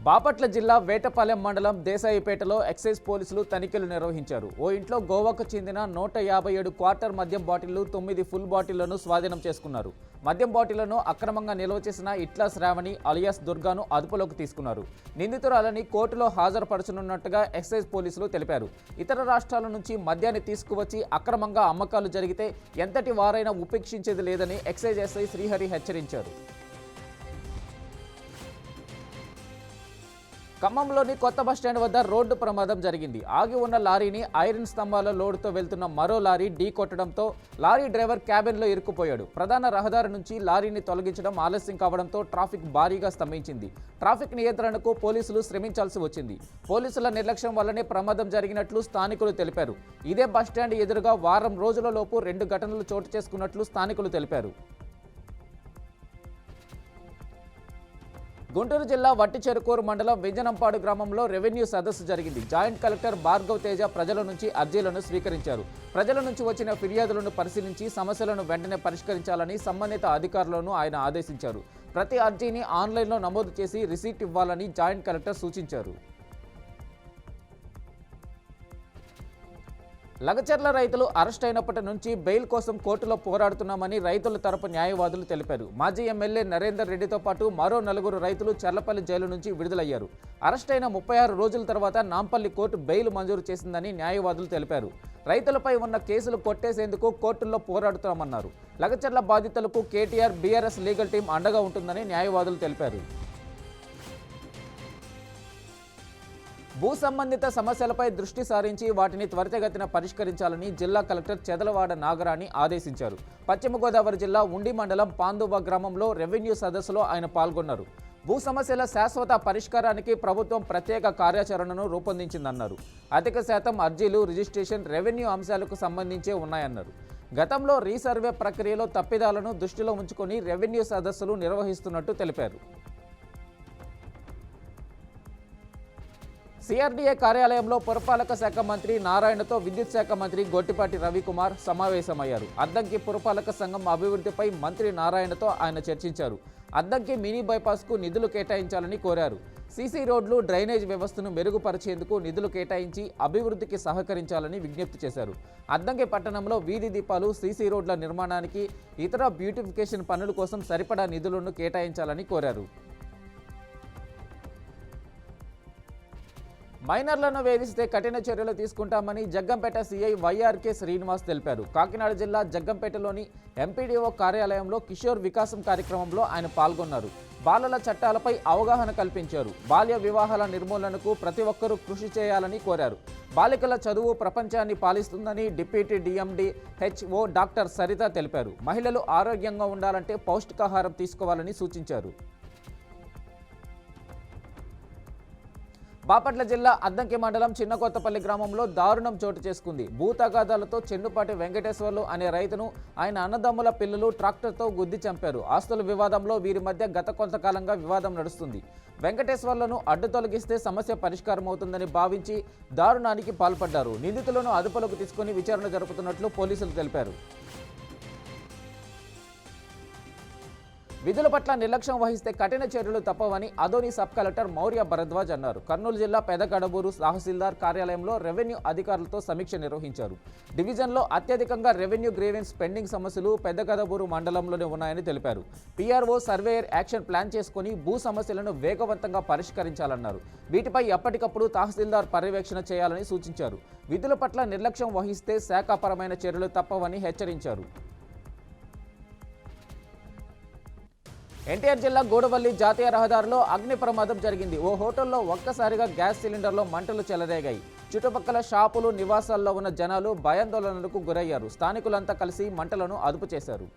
బాపట్ల జిల్లా వేటపాలెం మండలం దేశాయిపేటలో ఎక్సైజ్ పోలీసులు తనిఖీలు నిర్వహించారు. ఓ ఇంట్లో గోవాకు చెందిన 157 క్వార్టర్ మద్యం బాటిళ్లు 9 ఫుల్ బాటిళ్లను స్వాధీనం చేసుకున్నారు. మద్యం బాటిళ్లను అక్రమంగా నిల్వ చేసిన ఇట్లా శ్రావణి అలియాస్ దుర్గాను అదుపులోకి తీసుకున్నారు. నిందితురాలని కోర్టులో హాజరుపరచనున్నట్టుగా ఎక్సైజ్ పోలీసులు తెలిపారు. ఇతర రాష్ట్రాల నుంచి మద్యాన్ని తీసుకువచ్చి అక్రమంగా అమ్మకాలు జరిగితే ఎంతటి వారైనా ఉపేక్షించేది లేదని ఎక్సైజ్ ఎస్ఐ శ్రీహరి హెచ్చరించారు. ఖమ్మంలోని కొత్త బస్టాండ్ వద్ద రోడ్డు ప్రమాదం జరిగింది. ఆగి ఉన్న లారీని ఐరన్ స్తంభాల లోడుతో వెళ్తున్న మరో లారీ ఢీ కొట్టడంతో లారీ డ్రైవర్ క్యాబిన్లో ఇరుక్కుపోయాడు. ప్రధాన రహదారి నుంచి లారీని తొలగించడం ఆలస్యం కావడంతో ట్రాఫిక్ భారీగా స్తంభించింది. ట్రాఫిక్ నియంత్రణకు పోలీసులు శ్రమించాల్సి వచ్చింది. పోలీసుల నిర్లక్ష్యం వల్లనే ప్రమాదం జరిగినట్లు స్థానికులు తెలిపారు. ఇదే బస్టాండ్ ఎదురుగా వారం రోజులలోపు 2 ఘటనలు చోటు చేసుకున్నట్లు స్థానికులు తెలిపారు. గుంటూరు జిల్లా వట్టిచెరుకూరు మండలం వింజనంపాడు గ్రామంలో రెవెన్యూ సదస్సు జరిగింది. జాయింట్ కలెక్టర్ భార్గవ్ తేజ ప్రజల నుంచి అర్జీలను స్వీకరించారు. ప్రజల నుంచి వచ్చిన ఫిర్యాదులను పరిశీలించి సమస్యలను వెంటనే పరిష్కరించాలని సంబంధిత అధికారులను ఆయన ఆదేశించారు. ప్రతి అర్జీని ఆన్లైన్లో నమోదు చేసి రిసీట్ ఇవ్వాలని జాయింట్ కలెక్టర్ సూచించారు. లగచర్ల రైతులు అరెస్ట్ అయినప్పటి నుంచి బెయిల్ కోసం కోర్టులో పోరాడుతున్నామని రైతుల తరపు న్యాయవాదులు తెలిపారు. మాజీ ఎమ్మెల్యే నరేందర్ రెడ్డితో పాటు మరో 4 రైతులు చర్లపల్లి జైలు నుంచి విడుదలయ్యారు. అరెస్ట్ అయిన 36 రోజుల తర్వాత నాంపల్లి కోర్టు బెయిల్ మంజూరు చేసిందని న్యాయవాదులు తెలిపారు. రైతులపై ఉన్న కేసులు కొట్టేసేందుకు కోర్టుల్లో పోరాడుతామన్నారు. లగచర్ల బాధితులకు కేటీఆర్ బీఆర్ఎస్ లీగల్ టీం అండగా ఉంటుందని న్యాయవాదులు తెలిపారు. భూ సంబంధిత సమస్యలపై దృష్టి సారించి వాటిని త్వరితగతిన పరిష్కరించాలని జిల్లా కలెక్టర్ చెదలవాడ నాగరాణి ఆదేశించారు. పశ్చిమ గోదావరి జిల్లా ఉండి మండలం పాందువ గ్రామంలో రెవెన్యూ సదస్సులో ఆయన పాల్గొన్నారు. భూ సమస్యల శాశ్వత పరిష్కారానికి ప్రభుత్వం ప్రత్యేక కార్యాచరణను రూపొందించిందన్నారు. అధిక శాతం అర్జీలు రిజిస్ట్రేషన్ రెవెన్యూ అంశాలకు సంబంధించే ఉన్నాయన్నారు. గతంలో రీసర్వే ప్రక్రియలో తప్పిదాలను దృష్టిలో ఉంచుకొని రెవెన్యూ సదస్సులు నిర్వహిస్తున్నట్టు తెలిపారు. సిఆర్డీఏ కార్యాలయంలో పురపాలక శాఖ మంత్రి నారాయణతో విద్యుత్ శాఖ మంత్రి గొట్టిపాటి రవికుమార్ సమావేశమయ్యారు. అద్దంకి పురపాలక సంఘం అభివృద్ధిపై మంత్రి నారాయణతో ఆయన చర్చించారు. అద్దంకి మినీ బైపాస్కు నిధులు కేటాయించాలని కోరారు. సీసీ రోడ్లు డ్రైనేజ్ వ్యవస్థను మెరుగుపరిచేందుకు నిధులు కేటాయించి అభివృద్ధికి సహకరించాలని విజ్ఞప్తి చేశారు. అద్దంకి పట్టణంలో వీధి దీపాలు, సీసీ రోడ్ల నిర్మాణానికి, ఇతర బ్యూటిఫికేషన్ పనుల కోసం సరిపడా నిధులను కేటాయించాలని కోరారు. మైనర్లను వేధిస్తే కఠిన చర్యలు తీసుకుంటామని జగ్గంపేట సీఐ వైఆర్కే శ్రీనివాస్ తెలిపారు. కాకినాడ జిల్లా జగ్గంపేటలోని ఎంపీడీఓ కార్యాలయంలో కిషోర్ వికాసం కార్యక్రమంలో ఆయన పాల్గొన్నారు. బాలల చట్టాలపై అవగాహన కల్పించారు. బాల్య వివాహాల నిర్మూలనకు ప్రతి ఒక్కరూ కృషి చేయాలని కోరారు. బాలికల చదువు ప్రపంచాన్ని పాలిస్తుందని deputy DMD HO doctor Saritha తెలిపారు. మహిళలు ఆరోగ్యంగా ఉండాలంటే పౌష్టికాహారం తీసుకోవాలని సూచించారు. బాపట్ల జిల్లా అద్దంకి మండలం చిన్నకొత్తపల్లి గ్రామంలో దారుణం చోటు చేసుకుంది. భూ తగాదాలతో చెన్నుపాటి వెంకటేశ్వర్లు అనే రైతును ఆయన అన్నదమ్ముల పిల్లలు ట్రాక్టర్తో గుద్ది చంపారు. ఆస్తుల వివాదంలో వీరి మధ్య గత కొంతకాలంగా వివాదం నడుస్తుంది. వెంకటేశ్వర్లను అడ్డు తొలగిస్తే సమస్య పరిష్కారం అవుతుందని భావించి దారుణానికి పాల్పడ్డారు. నిందితులను అదుపులోకి తీసుకుని విచారణ జరుపుతున్నట్లు పోలీసులు తెలిపారు. విధుల పట్ల నిర్లక్ష్యం వహిస్తే కఠిన చర్యలు తప్పవని అదోని సబ్ కలెక్టర్ మౌర్య భరద్వాజ్ అన్నారు. కర్నూలు జిల్లా పెదకడబూరు తహసీల్దార్ కార్యాలయంలో రెవెన్యూ అధికారులతో సమీక్ష నిర్వహించారు. డివిజన్లో అత్యధికంగా రెవెన్యూ గ్రీవెన్స్ పెండింగ్ సమస్యలు పెదకడబూరు మండలంలోనే ఉన్నాయని తెలిపారు. పీఆర్ఓ సర్వేయర్ యాక్షన్ ప్లాన్ చేసుకుని భూ సమస్యలను వేగవంతంగా పరిష్కరించాలన్నారు. వీటిపై ఎప్పటికప్పుడు తహసీల్దార్ పర్యవేక్షణ చేయాలని సూచించారు. విధుల పట్ల నిర్లక్ష్యం వహిస్తే శాఖాపరమైన చర్యలు తప్పవని హెచ్చరించారు. ఎన్టీఆర్ జిల్లా గూడవల్లి జాతీయ రహదారిలో అగ్ని ప్రమాదం జరిగింది. ఓ హోటల్లో ఒక్కసారిగా గ్యాస్ సిలిండర్లో మంటలు చెలరేగాయి. చుట్టుపక్కల షాపులు, నివాసాల్లో ఉన్న జనాలు భయాందోళనలకు గురయ్యారు. స్థానికులంతా కలిసి మంటలను అదుపు చేశారు.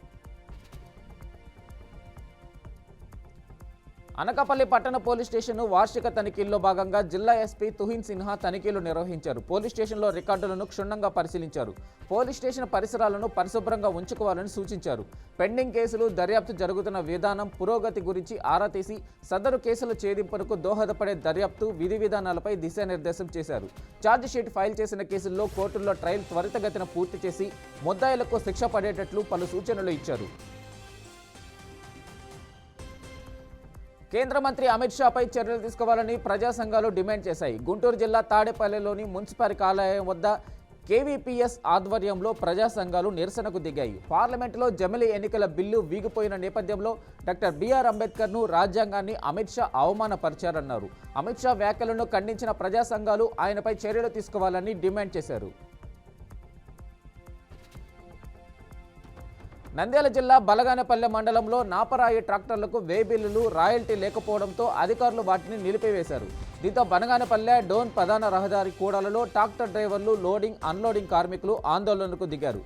అనకాపల్లి పట్టణ పోలీస్ స్టేషన్ వార్షిక తనిఖీల్లో భాగంగా జిల్లా ఎస్పీ తుహిన్ సిన్హా తనిఖీలు నిర్వహించారు. పోలీస్ స్టేషన్లో రికార్డులను క్షుణ్ణంగా పరిశీలించారు. పోలీస్ స్టేషన్ పరిసరాలను పరిశుభ్రంగా ఉంచుకోవాలని సూచించారు. పెండింగ్ కేసులు, దర్యాప్తు జరుగుతున్న విధానం, పురోగతి గురించి ఆరా తీసి సదరు కేసుల ఛేదింపునకు దోహదపడే దర్యాప్తు విధి విధానాలపై దిశానిర్దేశం చేశారు. ఛార్జిషీట్ ఫైల్ చేసిన కేసుల్లో కోర్టుల్లో ట్రయల్ త్వరితగతిన పూర్తి చేసి ముద్దాయిలకు శిక్ష పడేటట్లు పలు సూచనలు ఇచ్చారు. కేంద్ర మంత్రి అమిత్ షాపై చర్యలు తీసుకోవాలని ప్రజా సంఘాలు డిమాండ్ చేశాయి. గుంటూరు జిల్లా తాడేపల్లిలోని మున్సిపల్ కార్యాలయం వద్ద కేవీపీఎస్ ఆధ్వర్యంలో ప్రజా సంఘాలు నిరసనకు దిగాయి. పార్లమెంటులో జమిలీ ఎన్నికల బిల్లు వీగిపోయిన నేపథ్యంలో డాక్టర్ బిఆర్ అంబేద్కర్ను, రాజ్యాంగాన్ని అమిత్ షా అవమానపరిచారన్నారు. అమిత్ షా వ్యాఖ్యలను ఖండించిన ప్రజా సంఘాలు ఆయనపై చర్యలు తీసుకోవాలని డిమాండ్ చేశారు. నంద్యాల జిల్లా బలగానపల్లె మండలంలో నాపరాయి ట్రాక్టర్లకు వే బిల్లులు, రాయల్టీ లేకపోవడంతో అధికారులు వాటిని నిలిపివేశారు. దీంతో బనగానపల్లె డోన్ ప్రధాన రహదారి కూడలలో ట్రాక్టర్ డ్రైవర్లు, లోడింగ్, అన్లోడింగ్ కార్మికులు ఆందోళనకు దిగారు.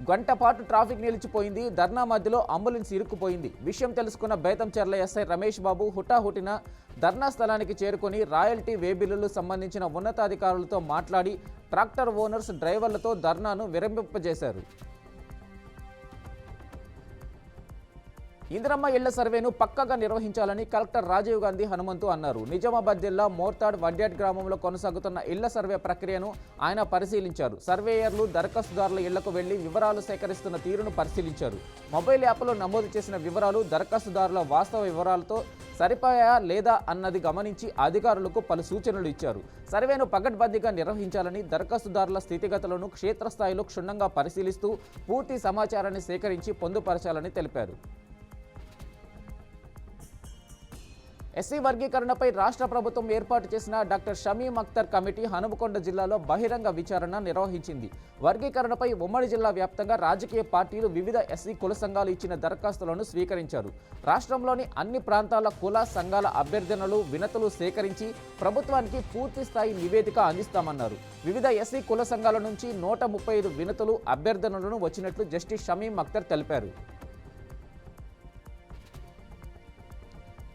గంట పాటు ట్రాఫిక్ నిలిచిపోయింది. ధర్నా మధ్యలో అంబులెన్స్ ఇరుక్కుపోయింది. విషయం తెలుసుకున్న బేతంచెర్ల ఎస్ఐ రమేష్ బాబు హుటాహుటిన ధర్నా స్థలానికి చేరుకుని రాయల్టీ, వే బిల్లులు సంబంధించిన ఉన్నతాధికారులతో మాట్లాడి ట్రాక్టర్ ఓనర్స్, డ్రైవర్లతో ధర్నాను విరమింపజేశారు. ఇందిరమ్మ ఇళ్ల సర్వేను పక్కాగా నిర్వహించాలని కలెక్టర్ రాజీవ్ గాంధీ హనుమంతు అన్నారు. నిజామాబాద్ జిల్లా మోర్తాడ్ వడ్యాడ్ గ్రామంలో కొనసాగుతున్న ఇళ్ల సర్వే ప్రక్రియను ఆయన పరిశీలించారు. సర్వేయర్లు దరఖాస్తుదారుల ఇళ్లకు వెళ్లి వివరాలు సేకరిస్తున్న తీరును పరిశీలించారు. మొబైల్ యాప్లో నమోదు చేసిన వివరాలు దరఖాస్తుదారుల వాస్తవ వివరాలతో సరిపోయా లేదా అన్నది గమనించి అధికారులకు పలు సూచనలు ఇచ్చారు. సర్వేను పకడ్బందీగా నిర్వహించాలని, దరఖాస్తుదారుల స్థితిగతులను క్షేత్రస్థాయిలో క్షుణ్ణంగా పరిశీలిస్తూ పూర్తి సమాచారాన్ని సేకరించి పొందుపరచాలని తెలిపారు. ఎస్సీ వర్గీకరణపై రాష్ట్ర ప్రభుత్వం ఏర్పాటు చేసిన డాక్టర్ షమీమ్ అఖ్తర్ కమిటీ హనుమకొండ జిల్లాలో బహిరంగ విచారణ నిర్వహించింది. వర్గీకరణపై ఉమ్మడి జిల్లా వ్యాప్తంగా రాజకీయ పార్టీలు, వివిధ ఎస్సీ కుల సంఘాలు ఇచ్చిన దరఖాస్తులను స్వీకరించారు. రాష్ట్రంలోని అన్ని ప్రాంతాల కుల సంఘాల అభ్యర్థనలు, వినతులు సేకరించి ప్రభుత్వానికి పూర్తి స్థాయి నివేదిక అందిస్తామన్నారు. వివిధ ఎస్సీ కుల సంఘాల నుంచి 135 వినతులు, అభ్యర్థనలను వచ్చినట్లు జస్టిస్ షమీమ్ అఖ్తర్ తెలిపారు.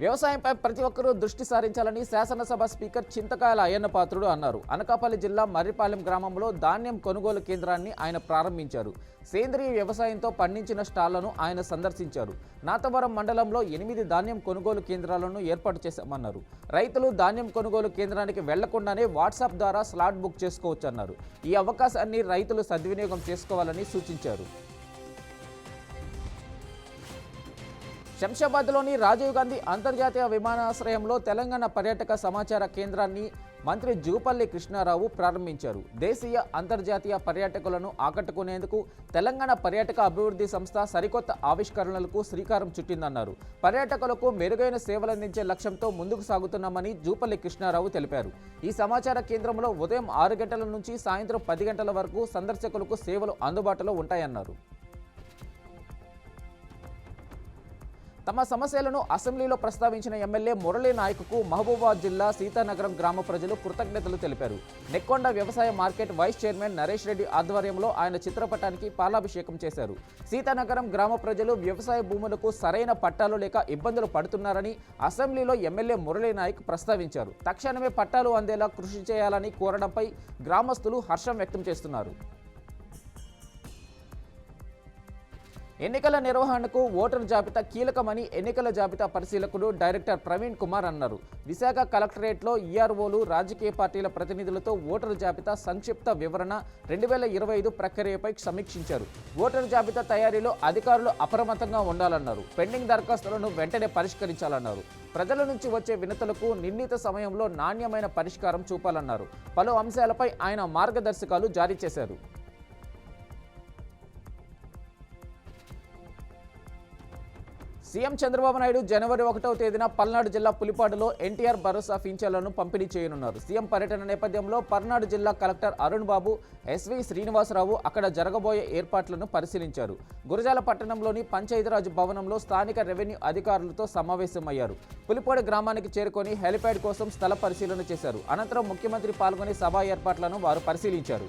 వ్యవసాయంపై ప్రతి ఒక్కరూ దృష్టి సారించాలని శాసనసభ స్పీకర్ చింతకాయల అయ్యన్న పాత్రుడు అన్నారు. అనకాపల్లి జిల్లా మర్రిపాలెం గ్రామంలో ధాన్యం కొనుగోలు కేంద్రాన్ని ఆయన ప్రారంభించారు. సేంద్రీయ వ్యవసాయంతో పండించిన స్టాళ్లను ఆయన సందర్శించారు. నాతవరం మండలంలో 8 ధాన్యం కొనుగోలు కేంద్రాలను ఏర్పాటు చేశామన్నారు. రైతులు ధాన్యం కొనుగోలు కేంద్రానికి వెళ్లకుండానే వాట్సాప్ ద్వారా స్లాట్ బుక్ చేసుకోవచ్చన్నారు. ఈ అవకాశాన్ని రైతులు సద్వినియోగం చేసుకోవాలని సూచించారు. శంషాబాద్లోని రాజీవ్ గాంధీ అంతర్జాతీయ విమానాశ్రయంలో తెలంగాణ పర్యాటక సమాచార కేంద్రాన్ని మంత్రి జూపల్లి కృష్ణారావు ప్రారంభించారు. దేశీయ, అంతర్జాతీయ పర్యాటకులను ఆకట్టుకునేందుకు తెలంగాణ పర్యాటక అభివృద్ధి సంస్థ సరికొత్త ఆవిష్కరణలకు శ్రీకారం చుట్టిందన్నారు. పర్యాటకులకు మెరుగైన సేవలందించే లక్ష్యంతో ముందుకు సాగుతున్నామని జూపల్లి కృష్ణారావు తెలిపారు. ఈ సమాచార కేంద్రంలో ఉదయం 6 గంటల నుంచి సాయంత్రం 10 గంటల వరకు సందర్శకులకు సేవలు అందుబాటులో ఉంటాయన్నారు. తమ సమస్యలను అసెంబ్లీలో ప్రస్తావించిన ఎమ్మెల్యే మురళీ నాయక్కు మహబూబాబాద్ జిల్లా సీతానగరం గ్రామ ప్రజలు కృతజ్ఞతలు తెలిపారు. నెక్కొండ వ్యవసాయ market vice chairman Naresh Reddy ఆధ్వర్యంలో ఆయన చిత్రపటానికి పాలాభిషేకం చేశారు. సీతానగరం గ్రామ ప్రజలు వ్యవసాయ భూములకు సరైన పట్టాలు లేక ఇబ్బందులు పడుతున్నారని అసెంబ్లీలో ఎమ్మెల్యే మురళీ నాయక్ ప్రస్తావించారు. తక్షణమే పట్టాలు అందేలా కృషి చేయాలని కోరడంపై గ్రామస్తులు హర్షం వ్యక్తం చేస్తున్నారు. ఎన్నికల నిర్వహణకు ఓటరు జాబితా కీలకమని ఎన్నికల జాబితా పరిశీలకుడు డైరెక్టర్ ప్రవీణ్ కుమార్ అన్నారు. విశాఖ కలెక్టరేట్లో ఈఆర్ఓలు, రాజకీయ పార్టీల ప్రతినిధులతో ఓటరు జాబితా సంక్షిప్త వివరణ 2025 ప్రక్రియపై సమీక్షించారు. ఓటరు జాబితా తయారీలో అధికారులు అప్రమత్తంగా ఉండాలన్నారు. పెండింగ్ దరఖాస్తులను వెంటనే పరిష్కరించాలన్నారు. ప్రజల నుంచి వచ్చే వినతులకు నిర్ణీత సమయంలో నాణ్యమైన పరిష్కారం చూపాలన్నారు. పలు అంశాలపై ఆయన మార్గదర్శకాలు జారీ చేశారు. సీఎం చంద్రబాబు నాయుడు జనవరి 1వ తేదీన పల్నాడు జిల్లా పులిపాడులో ఎన్టీఆర్ భరోసా పింఛన్లను పంపిణీ చేయనున్నారు. సీఎం పర్యటన నేపథ్యంలో పల్నాడు జిల్లా కలెక్టర్ అరుణ్ బాబు, ఎస్వి శ్రీనివాసరావు అక్కడ జరగబోయే ఏర్పాట్లను పరిశీలించారు. గురజాల పట్టణంలోని పంచాయతీరాజ్ భవనంలో స్థానిక రెవెన్యూ అధికారులతో సమావేశమయ్యారు. పులిపాడు గ్రామానికి చేరుకొని హెలిప్యాడ్ కోసం స్థల పరిశీలన చేశారు. అనంతరం ముఖ్యమంత్రి పాల్గొని సభా ఏర్పాట్లను వారు పరిశీలించారు.